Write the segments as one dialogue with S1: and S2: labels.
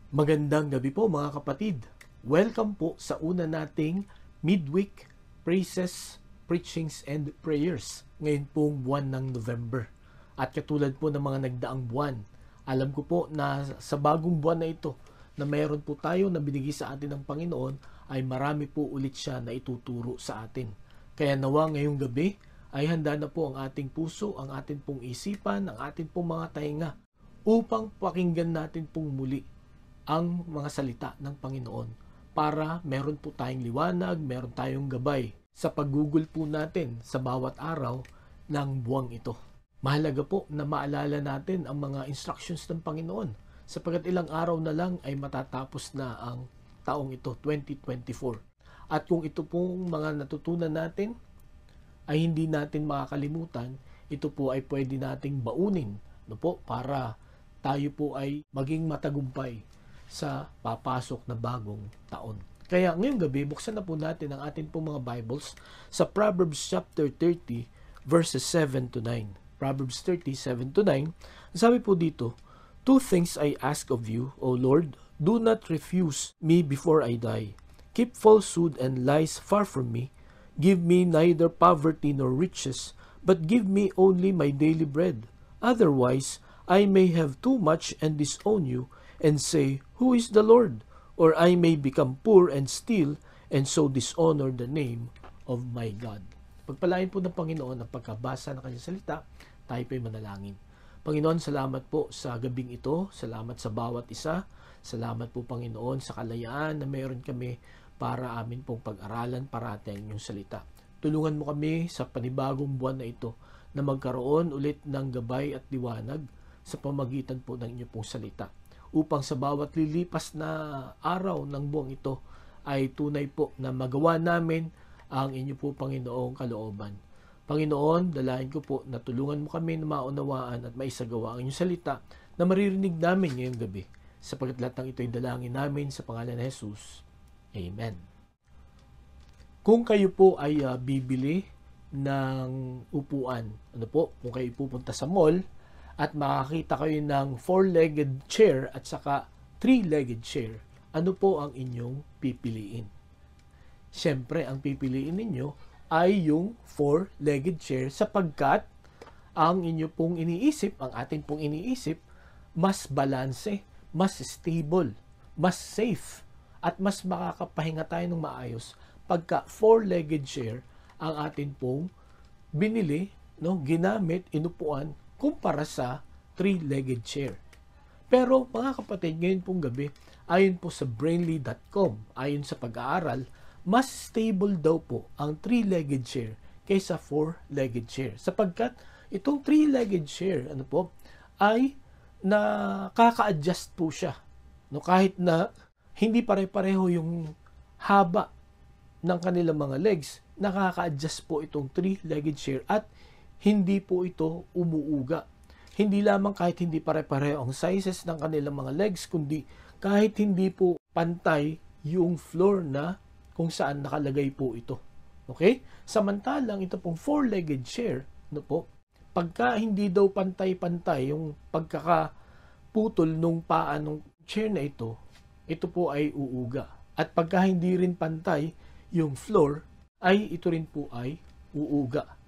S1: Magandang gabi po mga kapatid. Welcome po sa una nating midweek praises, preachings, and prayers ngayon pong buwan ng November. At katulad po ng mga nagdaang buwan, alam ko po na sa bagong buwan na ito na mayroon po tayo na binigay sa atin ng Panginoon ay marami po ulit siya na ituturo sa atin. Kaya nawa ngayong gabi ay handa na po ang ating puso, ang ating pong isipan, ang ating pong mga tainga upang pakinggan natin pong muli ang mga salita ng Panginoon para meron po tayong liwanag, meron tayong gabay sa paggugol po natin sa bawat araw ng buwang ito. Mahalaga po na maalala natin ang mga instructions ng Panginoon sapagkat ilang araw na lang ay matatapos na ang taong ito, 2024. At kung ito pong mga natutunan natin ay hindi natin makakalimutan, ito po ay pwede nating baunin para tayo po ay maging matagumpay sa papasok na bagong taon. Kaya ngayong gabi, buksan na po natin ang ating pong mga Bibles sa Proverbs chapter 30 verses 7 to 9. Proverbs 30, 7 to 9. Sabi po dito, "Two things I ask of you, O Lord, do not refuse me before I die. Keep falsehood and lies far from me. Give me neither poverty nor riches, but give me only my daily bread. Otherwise, I may have too much and disown you, and say, Who is the Lord? Or I may become poor and steal, and so dishonor the name of my God." Pagpalain po ng Panginoon ang pagkabasa ng kanyang salita, tayo po'y manalangin. Panginoon, salamat po sa gabing ito, salamat sa bawat isa, salamat po Panginoon sa kalayaan na meron kami para amin pong pag-aralan parati ang inyong salita. Tulungan mo kami sa panibagong buwan na ito na magkaroon ulit ng gabay at liwanag sa pamagitan po ng inyong pong salita, upang sa bawat lilipas na araw ng buwang ito ay tunay po na magawa namin ang inyo po Panginoong kalooban. Panginoon, dalahin ko po na tulungan mo kami na maunawaan at maisagawa ang inyong salita na maririnig namin ngayong gabi. Sapagkat lahat ng ito ay dalangin namin sa pangalan ni Jesus. Amen. Kung kayo po ay bibili ng upuan, kung kayo pupunta sa mall, at makakita kayo ng 4-legged chair at saka 3-legged chair, ano po ang inyong pipiliin? Siyempre, ang pipiliin ninyo ay yung 4-legged chair sapagkat ang inyo pong iniisip, ang ating pong iniisip, mas balanse, mas stable, mas safe, at mas makakapahinga tayo ng maayos pagka 4-legged chair ang atin pong binili, ginamit, inupuan, kumpara sa 3-legged chair. Pero mga kapatid, ngayon pong gabi, ayon po sa Brainly.com, ayon sa pag-aaral, mas stable daw po ang 3-legged chair kaysa 4-legged chair. Sapagkat itong 3-legged chair, ay nakaka-adjust po siya. Kahit na hindi pare-pareho yung haba ng kanilang mga legs, nakaka-adjust po itong 3-legged chair at hindi po ito umuuga. Hindi lamang kahit hindi pare-pareho ang sizes ng kanilang mga legs, kundi kahit hindi po pantay yung floor na kung saan nakalagay po ito. Okay? Samantalang ito pong 4-legged chair, pagka hindi daw pantay-pantay yung pagkakaputol nung paa ng chair na ito po ay uuga. At pagka hindi rin pantay yung floor, ay ito rin po ay uuga.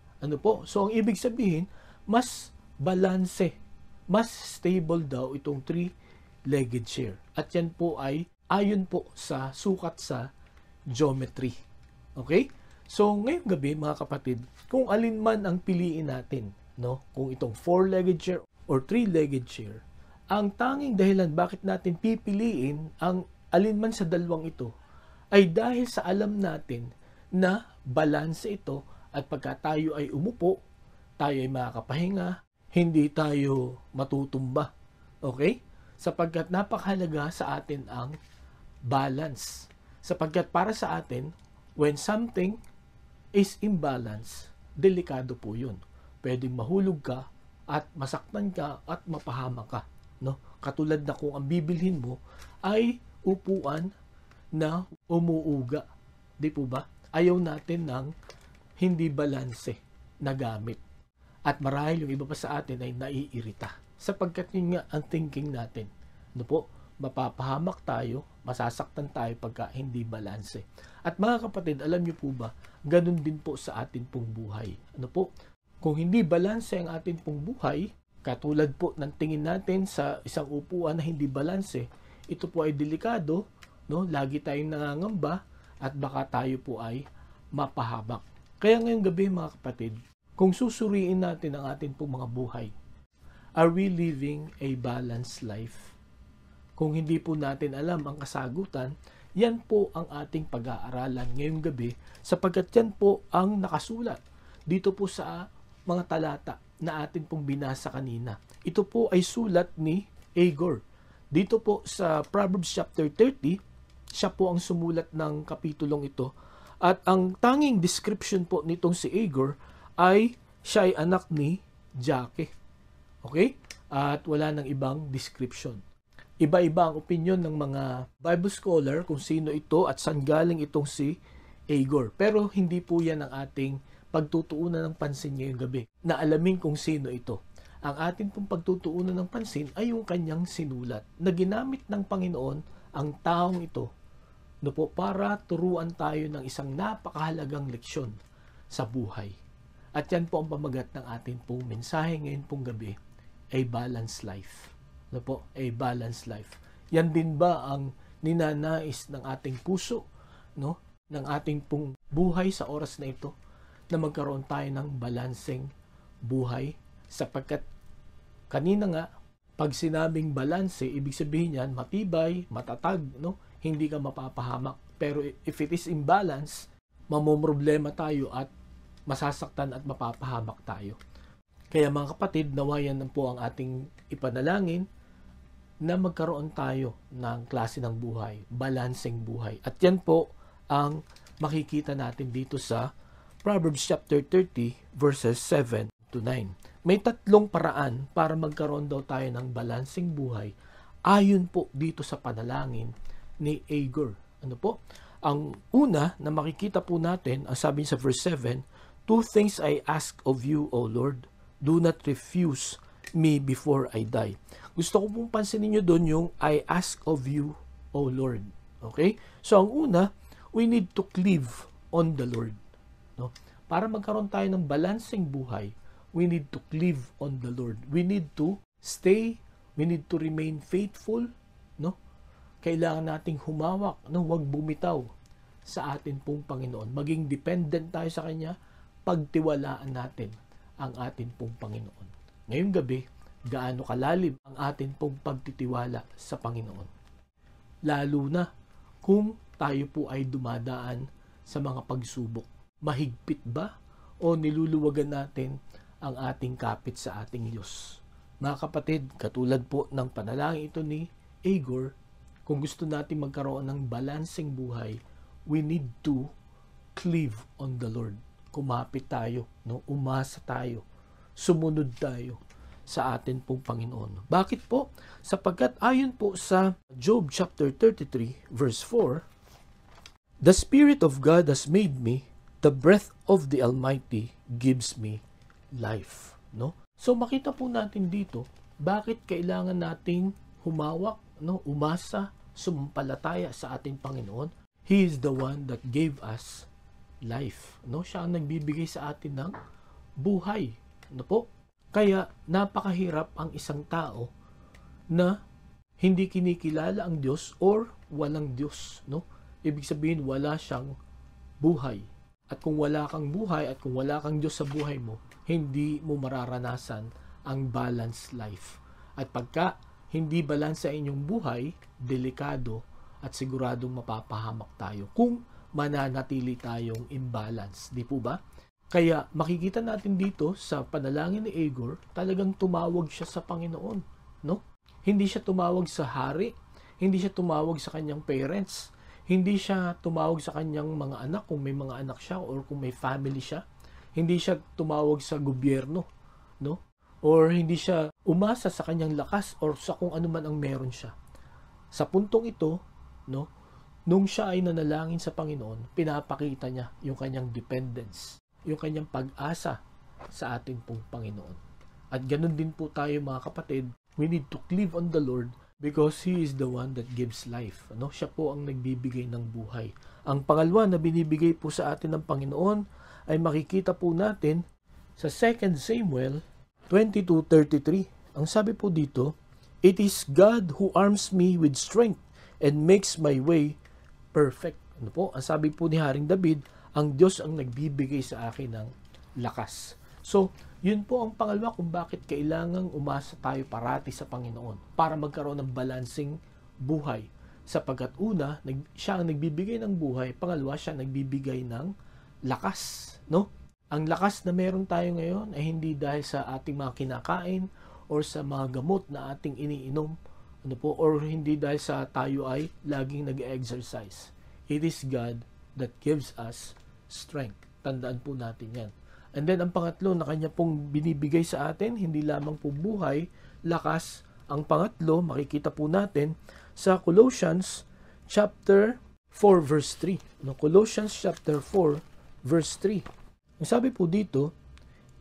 S1: So, ang ibig sabihin, mas balanse, mas stable daw itong 3-legged chair. At yan po ay ayon po sa sukat sa geometry. Okay? So, ngayong gabi, mga kapatid, kung alin man ang piliin natin, kung itong 4-legged chair or 3-legged chair, ang tanging dahilan bakit natin pipiliin ang alin man sa dalawang ito ay dahil sa alam natin na balanse ito. At pagka tayo ay umupo, tayo ay makakapahinga, hindi tayo matutumba. Okay? Sapagkat napakahalaga sa atin ang balance. Sapagkat para sa atin, when something is imbalance, delikado po yun. Pwedeng mahulog ka at masaktan ka at mapahama ka. Katulad na kung ang bibilhin mo ay upuan na umuuga. Di po ba? Ayaw natin ng hindi balanse na gamit. At marahil yung iba pa sa atin ay naiirita. Sapagkat yun nga ang thinking natin. mapapahamak tayo, masasaktan tayo pagka hindi balanse. At mga kapatid, alam niyo po ba, ganun din po sa atin pong buhay. Ano po? Kung hindi balanse ang atin pong buhay, katulad po ng tingin natin sa isang upuan na hindi balanse, ito po ay delikado, no? Lagi tayong nangangamba at baka tayo po ay mapahamak. Kaya ngayong gabi mga kapatid, kung susuriin natin ang atin pong mga buhay, are we living a balanced life? Kung hindi po natin alam ang kasagutan, yan po ang ating pag-aaralan ngayong gabi sapagkat yan po ang nakasulat dito po sa mga talata na atin pong binasa kanina. Ito po ay sulat ni Agur. Dito po sa Proverbs chapter 30, siya po ang sumulat ng kapitulong ito. At ang tanging description po nitong si Agur ay siya ay anak ni Jake. Okay? At wala nang ibang description. Iba-iba ang opinion ng mga Bible scholar kung sino ito at saan galing itong si Agur. Pero hindi po yan ang ating pagtutuunan ng pansin ngayong gabi, na alamin kung sino ito. Ang atin pong pagtutuunan ng pansin ay yung kanyang sinulat, na ginamit ng Panginoon ang taong ito no po, para turuan tayo ng isang napakahalagang leksyon sa buhay. At yan po ang pamagat ng atin pong mensahe ngayon pong gabi, a balanced life. No po, a balanced life. Yan din ba ang ninanais ng ating puso, no? Ng ating pong buhay sa oras na ito? Na magkaroon tayo ng balanseng buhay sapagkat kanina nga pag sinabing balanse, ibig sabihin yan matibay, matatag, no? Hindi ka mapapahamak. Pero if it is imbalance, mamomroblema tayo at masasaktan at mapapahamak tayo. Kaya mga kapatid, nawayan po ang ating ipanalangin na magkaroon tayo ng klase ng buhay, balanseng buhay. At yan po ang makikita natin dito sa Proverbs chapter 30 verses 7 to 9. May tatlong paraan para magkaroon daw tayo ng balanseng buhay ayon po dito sa panalangin ni Agur. Ano po? Ang una na makikita po natin, ang sabi sa verse 7, "Two things I ask of you, O Lord. Do not refuse me before I die." Gusto ko pong pansinin nyo doon yung I ask of you, O Lord. Okay? So ang una, we need to cleave on the Lord. No? Para magkaroon tayo ng balanseng buhay, we need to cleave on the Lord. We need to stay, we need to remain faithful, no? Kailangan nating humawak, no? Huwag bumitaw sa atin pong Panginoon. Maging dependent tayo sa Kanya, pagtiwalaan natin ang atin pong Panginoon. Ngayong gabi, gaano kalalim ang atin pong pagtitiwala sa Panginoon? Lalo na kung tayo po ay dumadaan sa mga pagsubok. Mahigpit ba o niluluwagan natin ang ating kapit sa ating Diyos? Mga kapatid, katulad po ng panalangin ito ni Agur, kung gusto natin magkaroon ng balanseng buhay, we need to cleave on the Lord. Kumapit tayo, no? Umasa tayo, sumunod tayo sa atin pong Panginoon. Bakit po? Sapagkat ayon po sa Job chapter 33 verse 4, "The Spirit of God has made me, the breath of the Almighty gives me life." No? So makita po natin dito, bakit kailangan nating humawak, no? Umasa, sumampalataya sa ating Panginoon. He is the one that gave us life. No? Siya ang nagbibigay sa atin ng buhay. No po? Kaya napakahirap ang isang tao na hindi kinikilala ang Diyos or walang Diyos. No? Ibig sabihin, wala siyang buhay. At kung wala kang buhay at kung wala kang Diyos sa buhay mo, hindi mo mararanasan ang balanced life. At pagka hindi balance sa inyong buhay, delikado at siguradong mapapahamak tayo kung mananatili tayong imbalance. Di po ba? Kaya makikita natin dito sa panalangin ni Agur, talagang tumawag siya sa Panginoon. No? Hindi siya tumawag sa hari, hindi siya tumawag sa kanyang parents, hindi siya tumawag sa kanyang mga anak kung may mga anak siya or kung may family siya. Hindi siya tumawag sa gobyerno, no? Or hindi siya umasa sa kanyang lakas or sa kung ano man ang meron siya. Sa puntong ito, no, nung siya ay nanalangin sa Panginoon, pinapakita niya yung kanyang dependence, yung kanyang pag-asa sa ating pong Panginoon. At ganun din po tayo mga kapatid, we need to cleave on the Lord Because He is the one that gives life. Ano? Siya po ang nagbibigay ng buhay. Ang pangalawa na binibigay po sa atin ng Panginoon ay makikita po natin sa 2 Samuel 22:33. Ang sabi po dito, "It is God who arms me with strength and makes my way perfect." Ano po? Ang sabi po ni Haring David, ang Diyos ang nagbibigay sa akin ng lakas. So, yun po ang pangalawa kung bakit kailangang umasa tayo parati sa Panginoon para magkaroon ng balancing buhay. Sapagkat una, siya ang nagbibigay ng buhay, pangalawa, siya ang nagbibigay ng lakas. No? Ang lakas na meron tayo ngayon ay hindi dahil sa ating mga kinakain or sa mga gamot na ating iniinom, ano po, or hindi dahil sa tayo ay laging nag-exercise. It is God that gives us strength. Tandaan po natin yan. And then, ang pangatlo na kanya pong binibigay sa atin, hindi lamang po buhay, lakas. Ang pangatlo, makikita po natin sa Colossians chapter 4 verse 3. No, Colossians chapter 4 verse 3. Ang sabi po dito,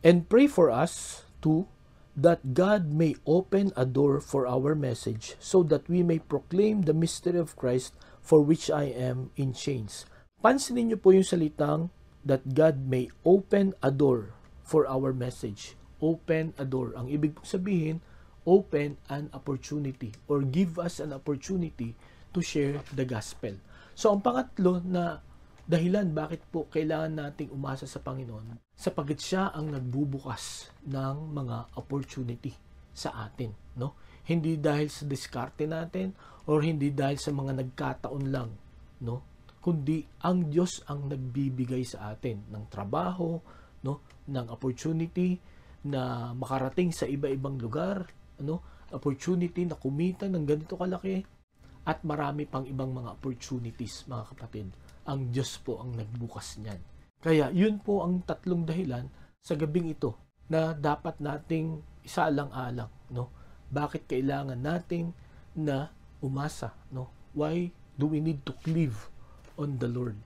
S1: "And pray for us too, that God may open a door for our message, so that we may proclaim the mystery of Christ, for which I am in chains." Pansinin niyo po yung salitang that God may open a door for our message. Open a door. Ang ibig pong sabihin, open an opportunity or give us an opportunity to share the gospel. So, ang pangatlo na dahilan bakit po kailangan nating umasa sa Panginoon, sapagkat siya ang nagbubukas ng mga opportunity sa atin. No? Hindi dahil sa diskarte natin or hindi dahil sa mga nagkataon lang. No? Kundi ang Diyos ang nagbibigay sa atin ng trabaho, no, ng opportunity na makarating sa iba-ibang lugar, ano, opportunity na kumita ng ganito kalaki, at marami pang ibang mga opportunities, mga kapatid. Ang Diyos po ang nagbukas niyan. Kaya yun po ang tatlong dahilan sa gabing ito na dapat nating isaalang-alang, no? Bakit kailangan nating na umasa, no? Why do we need to cleave on the Lord?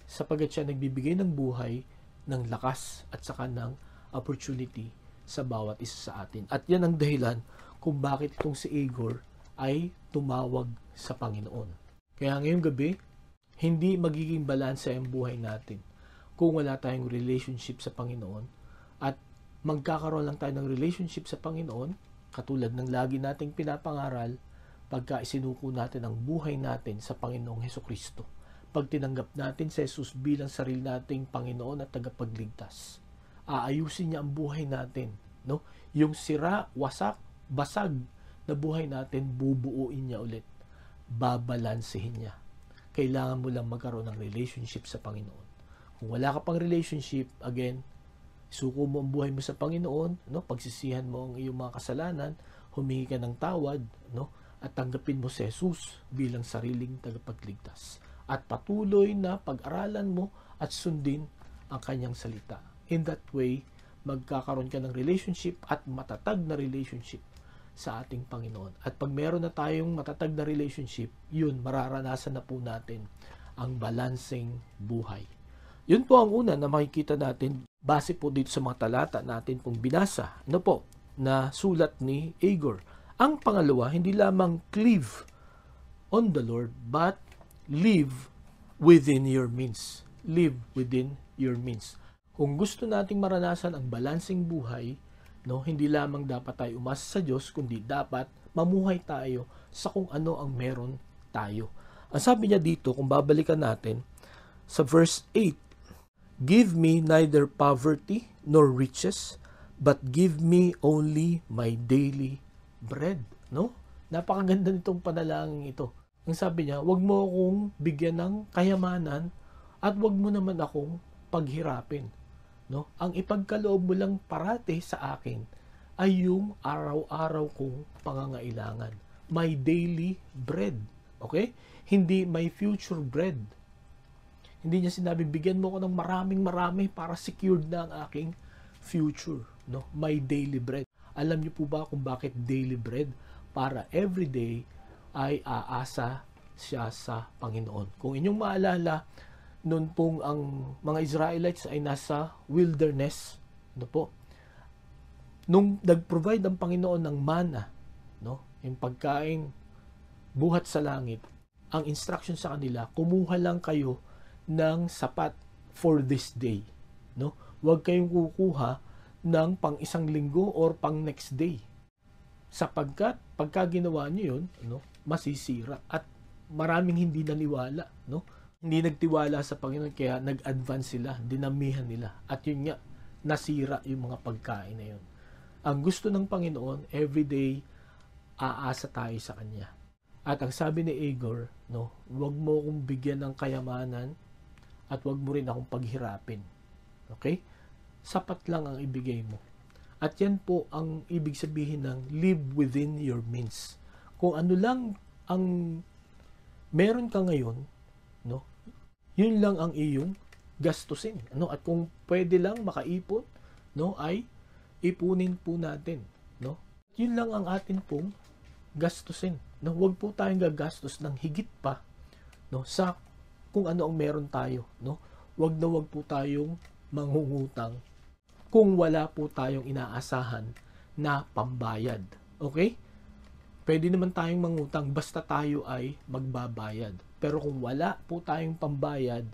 S1: Sapagat siya nagbibigay ng buhay, ng lakas at saka ng opportunity sa bawat isa sa atin. At yan ang dahilan kung bakit itong si Igor ay tumawag sa Panginoon. Kaya ngayong gabi, hindi magiging balanse ang buhay natin kung wala tayong relationship sa Panginoon, at magkakaroon lang tayo ng relationship sa Panginoon katulad ng lagi nating pinapangaral pagka isinuko natin ang buhay natin sa Panginoong Hesukristo. Pag tinanggap natin si Jesus bilang sarili nating Panginoon at tagapagligtas, aayusin niya ang buhay natin, no? Yung sira, wasak, basag na buhay natin, bubuuin niya ulit. Babalansehin niya. Kailangan mo lang magkaroon ng relationship sa Panginoon. Kung wala ka pang relationship, again, suko mo ang buhay mo sa Panginoon, no? Pagsisihan mo ang iyong mga kasalanan, humingi ka ng tawad, no? At tanggapin mo si Jesus bilang sariling tagapagligtas. At patuloy na pag-aralan mo at sundin ang kanyang salita. In that way, magkakaroon ka ng relationship at matatag na relationship sa ating Panginoon. At pag meron na tayong matatag na relationship, yun, mararanasan na po natin ang balancing buhay. Yun po ang una na makikita natin base po dito sa mga talata natin pong binasa. Ano po? Na sulat ni Igor. Ang pangalawa, hindi lamang cleave on the Lord, but live within your means. Live within your means. Kung gusto nating maranasan ang balancing buhay, no, hindi lamang dapat tayo umasa sa Diyos, kundi dapat mamuhay tayo sa kung ano ang meron tayo. Ang sabi niya dito, kung babalikan natin, sa verse 8, "Give me neither poverty nor riches, but give me only my daily bread." No? Napakaganda nitong panalangin ito. Ang sabi niya, wag mo akong bigyan ng kayamanan at wag mo naman akong paghirapin. No? Ang ipagkaloob mo lang parati sa akin ay yung araw-araw kong pangangailangan. My daily bread. Okay? Hindi my future bread. Hindi niya sinabi, bigyan mo ko ng maraming-marami para secured na ang aking future. No? My daily bread. Alam niyo po ba kung bakit daily bread? Para everyday ay aasa siya sa Panginoon. Kung inyong maalala, noon pong ang mga Israelites ay nasa wilderness, ano po, nung nag-provide ang Panginoon ng manna, no, yung pagkain buhat sa langit, ang instruction sa kanila, kumuha lang kayo ng sapat for this day. No? Huwag kayong kukuha ng pang isang linggo or pang next day. Sapagkat pagka ginawa nyo yun, no, masisira. At maraming hindi naniwala. No? Hindi nagtiwala sa Panginoon kaya nag-advance sila, dinamihan nila. At yun nga, nasira yung mga pagkain na yun. Ang gusto ng Panginoon, everyday, aasa tayo sa Kanya. At ang sabi ni Igor, no, huwag mo akong bigyan ng kayamanan at huwag mo rin akong paghirapin. Okay? Sapat lang ang ibigay mo. At yan po ang ibig sabihin ng live within your means. Kung ano lang ang meron ka ngayon, no, yun lang ang iyong gastusin. No? At kung pwede lang makaipon, no, ay ipunin po natin. No? Yun lang ang atin pong gastusin. No, huwag po tayong gagastos ng higit pa, no, sa kung ano ang meron tayo, no. Huwag po tayong mangungutang kung wala po tayong inaasahan na pambayad. Okay? Pwede naman tayong mangutang basta tayo ay magbabayad. Pero kung wala po tayong pambayad,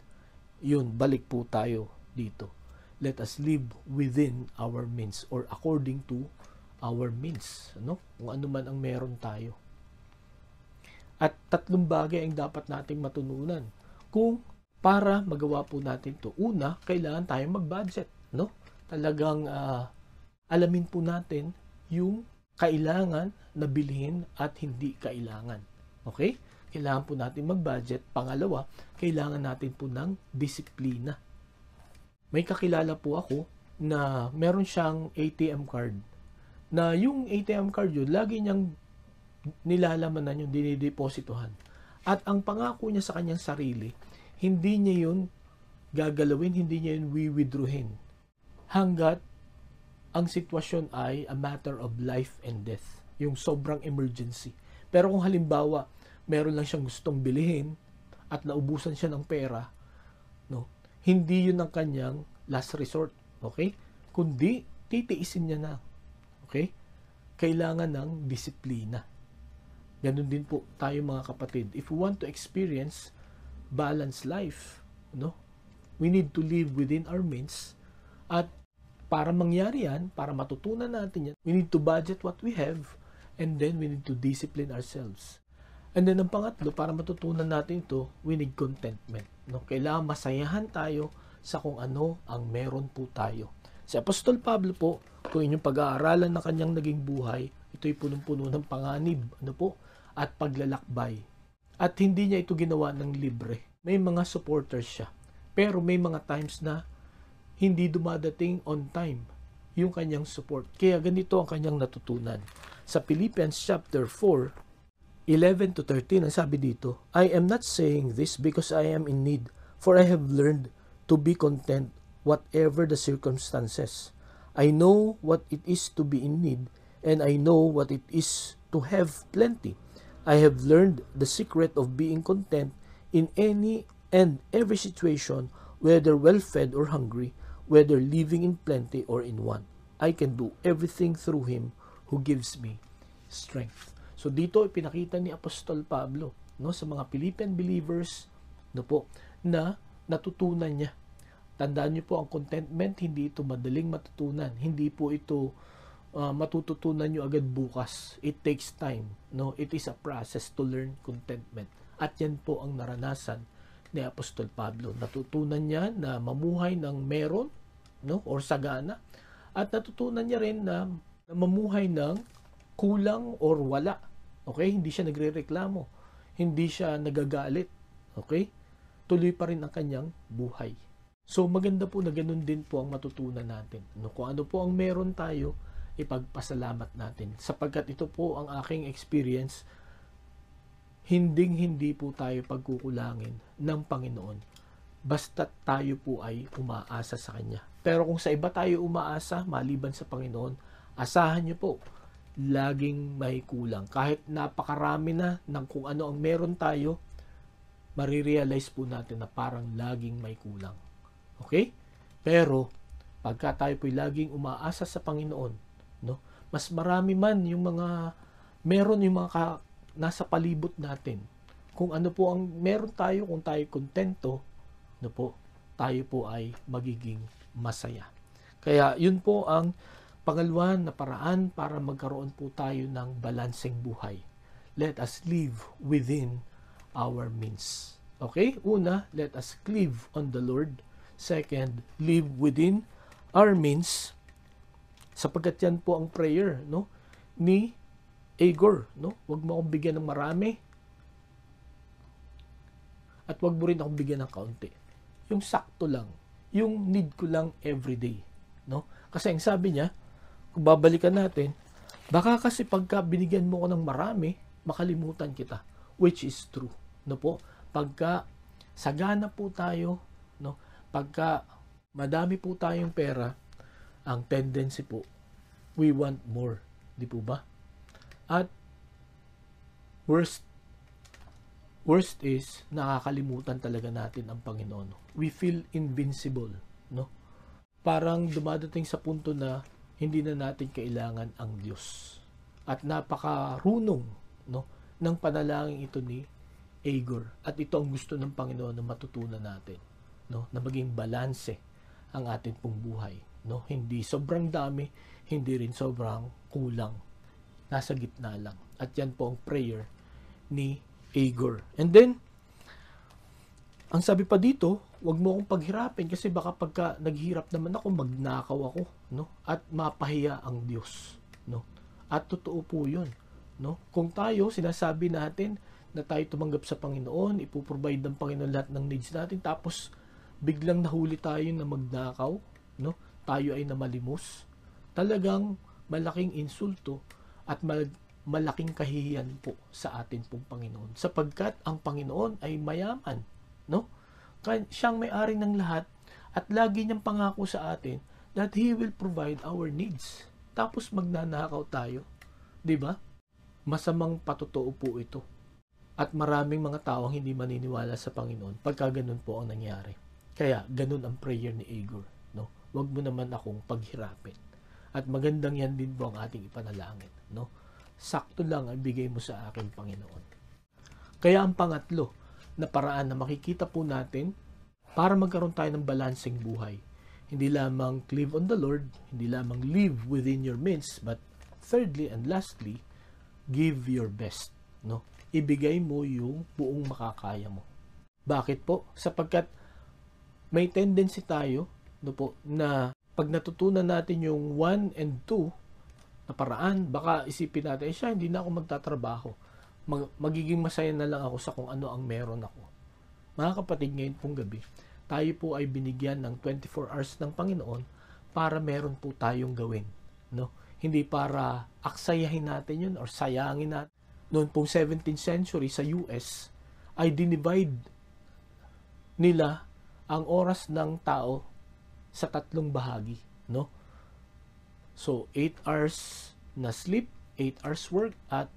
S1: yun, balik po tayo dito. Let us live within our means or according to our means, no? Kung ano man ang meron tayo. At tatlong bagay ang dapat nating matutunan kung para magawa po natin to. Una, kailangan tayong mag-budget, no? Talagang alamin po natin yung kailangan na bilhin at hindi kailangan. Okay? Kailangan po natin mag-budget. Pangalawa, kailangan natin po ng disiplina. May kakilala po ako na meron siyang ATM card. Na yung ATM card yun, lagi niyang nilalaman yung dinidepositohan. At ang pangako niya sa kanyang sarili, hindi niya yun gagalawin, hindi niya yun withdrawin. Hanggat ang sitwasyon ay a matter of life and death. Yung sobrang emergency. Pero kung halimbawa, meron lang siyang gustong bilihin at naubusan siya ng pera, no, hindi yun ang kanyang last resort. Okay? Kundi, titiisin niya na. Okay? Kailangan ng disiplina. Ganun din po tayo mga kapatid. If we want to experience balanced life, no, we need to live within our means. At para mangyari yan, para matutunan natin yan, we need to budget what we have and then we need to discipline ourselves. And then ang pangatlo, para matutunan natin ito, we need contentment. No? Kailangan masayahan tayo sa kung ano ang meron po tayo. Si Apostol Pablo po, kung inyong pag-aaralan na kanyang naging buhay, ito'y punong-puno ng panganib, ano po, at paglalakbay. At hindi niya ito ginawa ng libre. May mga supporters siya. Pero may mga times na hindi dumadating on time yung kanyang support. Kaya ganito ang kanyang natutunan. Sa Philippians chapter 4, 11 to 13, ang sabi dito, I am not saying this because I am in need, for I have learned to be content whatever the circumstances. I know what it is to be in need, and I know what it is to have plenty. I have learned the secret of being content in any and every situation, whether well-fed or hungry, whether living in plenty or in want. I can do everything through Him who gives me strength. So dito ipinakita ni Apostol Pablo, no, sa mga Philippian believers, no po, na natutunan niya. Tandaan niyo po, ang contentment, hindi ito madaling matutunan. Hindi po ito matututunan nyo agad bukas. It takes time. No? It is a process to learn contentment. At yan po ang naranasan ni Apostol Pablo. Natutunan niya na mamuhay ng meron, no? Or sagana. At natutunan niya rin na mamuhay ng kulang or wala. Okay? Hindi siya nagrereklamo. Hindi siya nagagalit. Okay? Tuloy pa rin ang kanyang buhay. So maganda po na ganun din po ang matutunan natin. No? Kung ano po ang meron tayo, ipagpasalamat natin. Sapagkat ito po ang aking experience, hindi po tayo pagkukulangin ng Panginoon. Basta tayo po ay umaasa sa Kanya. Pero kung sa iba tayo umaasa, maliban sa Panginoon, asahan niyo po, laging may kulang. Kahit napakarami na ng kung ano ang meron tayo, marirealize po natin na parang laging may kulang. Okay? Pero, pagka tayo po'y laging umaasa sa Panginoon, no? Mas marami man yung mga meron yung mga nasa palibot natin. Kung ano po ang meron tayo, kung tayo kontento, no po, tayo po ay magiging masaya. Kaya yun po ang pangalawa na paraan para magkaroon po tayo ng balanseng buhay. Let us live within our means. Okay? Una, let us cleave on the Lord. Second, live within our means. Sapagkat yan po ang prayer, no, ni Agor, no? Huwag mo akong bigyan ng marami at huwag mo rin akong bigyan ng kaunti. Yung sakto lang, yung need ko lang everyday, no? Kasi ang sabi niya, kung babalikan natin, baka kasi pagka binigyan mo ko ng marami, makalimutan kita, which is true, no po? Pagka sagana po tayo, no? Pagka madami po tayong pera, ang tendency po, we want more, di po ba? At worst is, nakakalimutan talaga natin ang Panginoon. We feel invincible, no? Parang dumadating sa punto na hindi na natin kailangan ang Diyos. At napakarunong, no, ng panalangin ito ni Agor. At ito ang gusto ng Panginoon na matutunan natin, no? Na maging balanse ang ating pong buhay, no? Hindi sobrang dami, hindi rin sobrang kulang. Nasa gitna lang. At yan po ang prayer ni Agor. And then, ang sabi pa dito, wag mo akong paghirapin kasi baka pagka naghirap naman ako, magnakaw ako, no? At mapahiya ang Diyos, no? At totoo po 'yun, no? Kung tayo sinasabi natin na tayo tumanggap sa Panginoon, ipoprovide ng Panginoon lahat ng needs natin, tapos biglang nahuli tayo na magnakaw, no? Tayo ay namalimos. Talagang malaking insulto at malaking kahihiyan po sa atin pong Panginoon, sapagkat ang Panginoon ay mayaman, no? Siyang may-ari ng lahat at lagi niyang pangako sa atin that He will provide our needs. Tapos magnanakaw tayo, di ba? Masamang patotoo po ito. At maraming mga tao hindi maniniwala sa Panginoon pagka ganun po ang nangyari. Kaya ganun ang prayer ni Agor, no? Huwag mo naman akong paghirapin. At magandang yan din po ang ating ipanalangin, no? Sakto lang ang bigay mo sa akin, Panginoon. Kaya ang pangatlo na paraan na makikita po natin para magkaroon tayo ng balanseng buhay, hindi lamang live on the Lord, hindi lamang live within your means, but thirdly and lastly, give your best, no? Ibigay mo yung buong makakaya mo. Bakit po? Sapagkat may tendency tayo, no po, na pag natutunan natin yung 1 and 2 na paraan, baka isipin natin, siya, hindi na ako magtatrabaho. Magiging masaya na lang ako sa kung ano ang meron ako. Mga kapatid, ngayon pong gabi, tayo po ay binigyan ng 24 hours ng Panginoon para meron po tayong gawin, no? Hindi para aksayahin natin yun or sayangin natin. Noon pong 17th century sa US, ay dinivide nila ang oras ng tao sa 3 bahagi, no? So, 8 hours na sleep, 8 hours work, at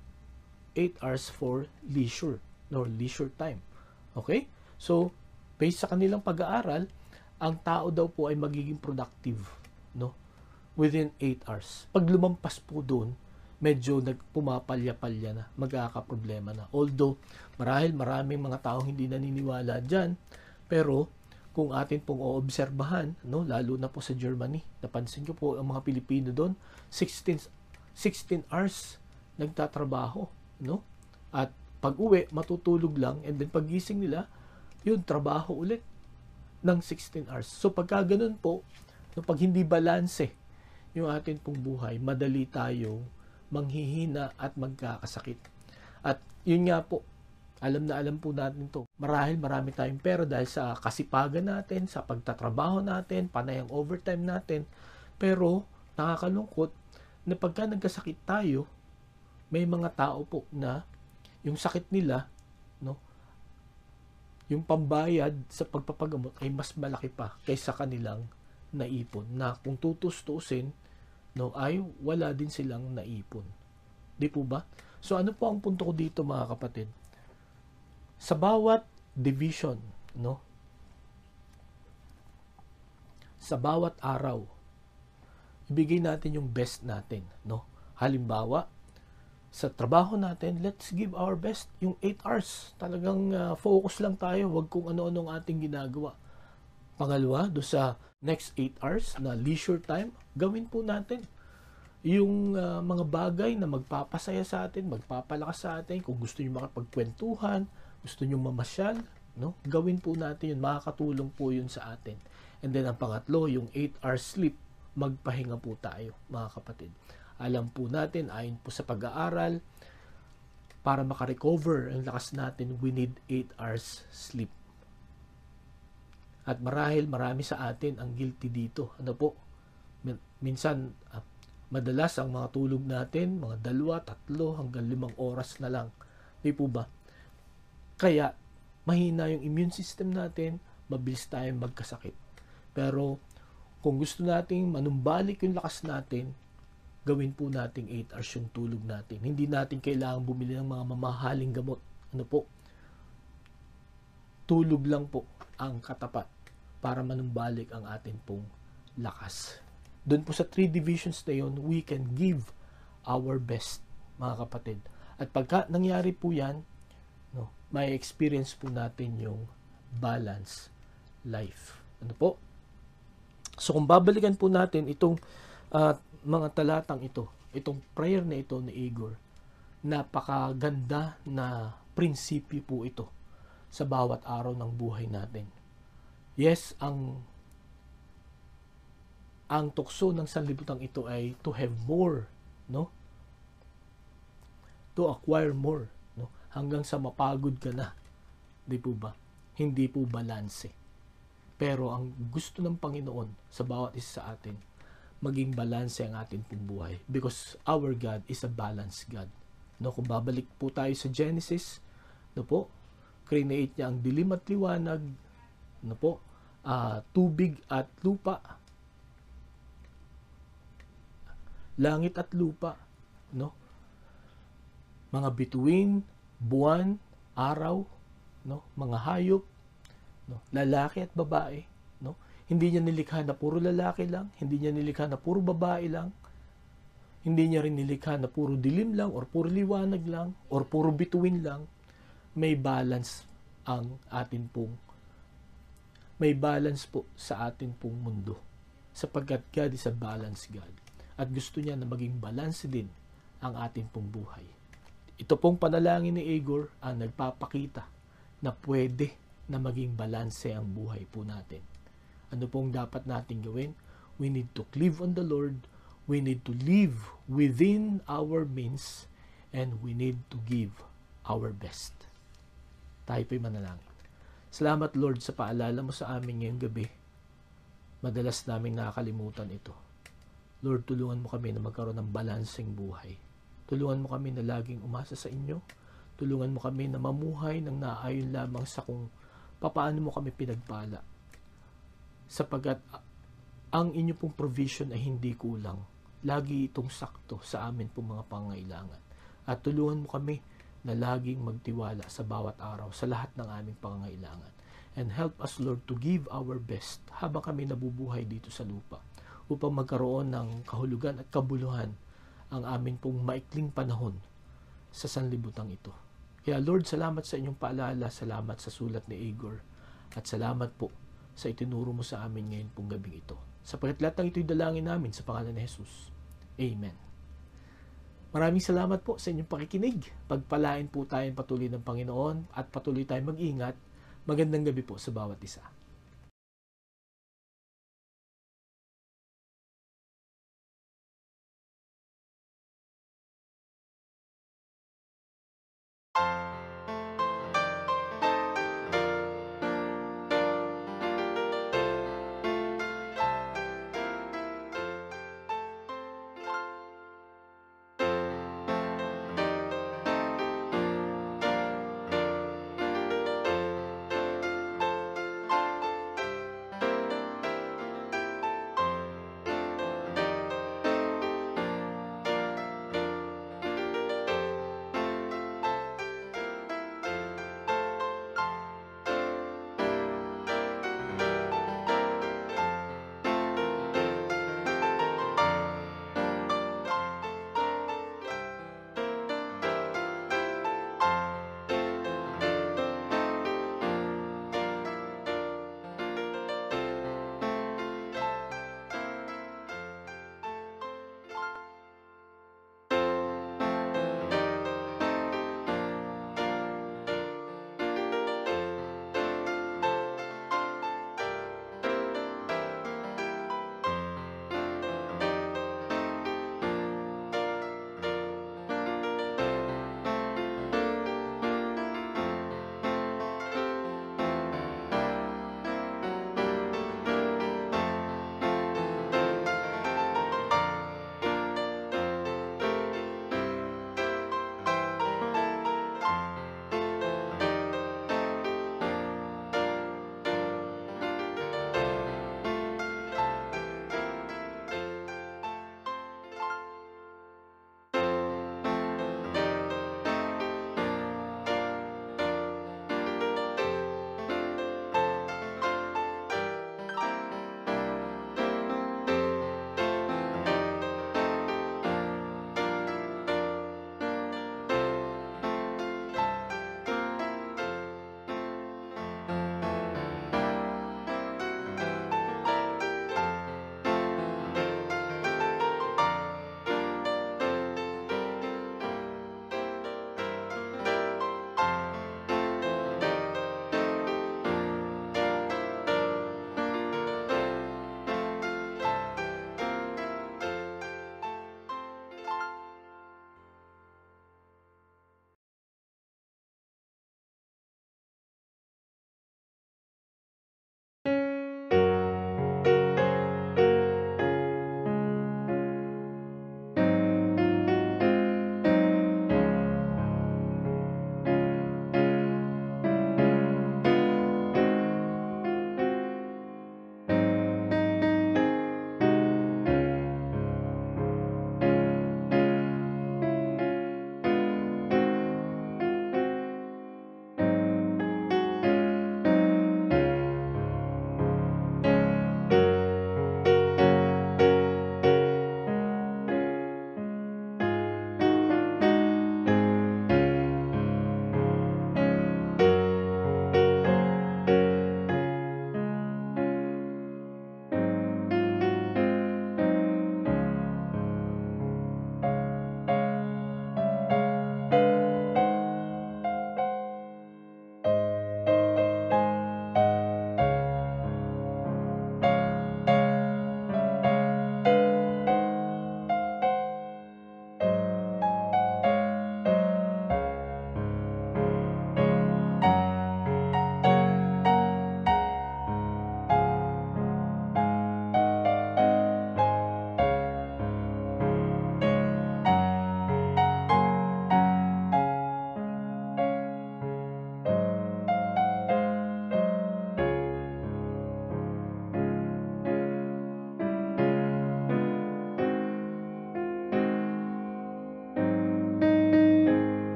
S1: 8 hours for leisure, or leisure time. Okay? So, based sa kanilang pag-aaral, ang tao daw po ay magiging productive, no? Within 8 hours. Pag lumampas po doon, medyo nagpumapalya-palya na, magkakaproblema na. Although, maraming mga taong hindi naniniwala dyan, pero kung atin pong oobserbahan, no, lalo na po sa Germany, napansin ko po ang mga Pilipino doon, 16 hours nagtatrabaho, no? At pag-uwi, matutulog lang, and then paggising nila, yun, trabaho ulit ng 16 hours. So pagka ganun po, no, pag hindi balanse yung atin pong buhay, madali tayo manghihina at magkakasakit. At yun nga po, alam po natin to. Marami tayong pera dahil sa kasipagan natin, sa pagtatrabaho natin, panay ang overtime natin. Pero nakakalungkot na pagka nagkasakit tayo, may mga tao po na yung sakit nila, no, yung pambayad sa pagpapagamot ay mas malaki pa kaysa kanilang naipon, na kung tutustusin, no, ay wala din silang naipon. Di po ba? So ano po ang punto ko dito, mga kapatid? Sa bawat division, no, sa bawat araw, ibigay natin yung best natin, no? Halimbawa, Sa trabaho natin, let's give our best. Yung 8 hours, talagang focus lang tayo. Huwag kung ano-ano ang ating ginagawa. Pangalawa, do sa next 8 hours na leisure time, gawin po natin yung mga bagay na magpapasaya sa atin, magpapalakas sa atin. Kung gusto niyo makapagkwentuhan, gusto niyo mamasyal, no? Gawin po natin yun. Makakatulong po yun sa atin. And then ang pangatlo, yung 8 hours sleep, magpahinga po tayo, mga kapatid. Alam po natin, ayon po sa pag-aaral, para makarecover ang lakas natin, we need 8 hours sleep. At marami sa atin ang guilty dito. Ano po? Minsan, madalas ang mga tulog natin, mga 2, 3, hanggang 5 oras na lang. Di po ba? Kaya, mahina yung immune system natin, mabilis tayong magkasakit. Pero, kung gusto nating manumbalik yung lakas natin, gawin po nating 8 hours yung tulog natin. Hindi natin kailangan bumili ng mga mamahaling gamot. Ano po? Tulog lang po ang katapat para manumbalik ang atin pong lakas. Doon po sa 3 divisions na yun, we can give our best, mga kapatid. At pagka nangyari po yan, no, may experience po natin yung balance life. Ano po? So kung babalikan po natin itong mga talatang ito, itong prayer na ito ni Igor, napakaganda na prinsipyo po ito sa bawat araw ng buhay natin. Yes, ang tukso ng sanlibutan ito ay to have more, no? To acquire more, no? Hanggang sa mapagod ka na. Di po ba? Hindi po balanse. Pero ang gusto ng Panginoon sa bawat isa sa atin, maging balanse ang ating pong buhay. Because our God is a balanced God. No, kung babalik po tayo sa Genesis, no po, create niya ang dilim at liwanag, no po, tubig at lupa, langit at lupa, no? Mga bituin, buwan, araw, no? Mga hayop, no? Lalaki at babae, no? Hindi niya nilikha na puro lalaki lang, hindi niya nilikha na puro babae lang, hindi niya rin nilikha na puro dilim lang or puro liwanag lang or puro bituin lang. May balance po sa atin pong mundo, sapagkat God is a balanced God at gusto niya na maging balance din ang ating pong buhay. Ito pong panalangin ni Igor ang nagpapakita na pwede na maging balanse ang buhay po natin. Ano pong dapat natin gawin? We need to cleave on the Lord, we need to live within our means, and we need to give our best. Tayo po'y manalangin. Salamat Lord sa paalala mo sa amin ngayong gabi. Madalas namin nakakalimutan ito. Lord, tulungan mo kami na magkaroon ng balanseng buhay. Tulungan mo kami na laging umasa sa inyo. Tulungan mo kami na mamuhay ng naayon lamang sa kung papaano mo kami pinagpala. Sapagat ang inyo pong provision ay hindi kulang. Lagi itong sakto sa amin pong mga pangangailangan. At tulungan mo kami na laging magtiwala sa bawat araw sa lahat ng aming pangangailangan. And help us, Lord, to give our best habang kami nabubuhay dito sa lupa upang magkaroon ng kahulugan at kabuluhan ang amin pong maikling panahon sa sanlibutan ito. Kaya Lord, salamat sa inyong paalala, salamat sa sulat ni Igor, at salamat po sa itinuro mo sa amin ngayon pong gabing ito. Sapagkat lahat ng ito'y dalangin namin sa pangalan ni Jesus. Amen. Maraming salamat po sa inyong pakikinig. Pagpalain po tayong patuloy ng Panginoon at patuloy tayong mag-ingat. Magandang gabi po sa bawat isa.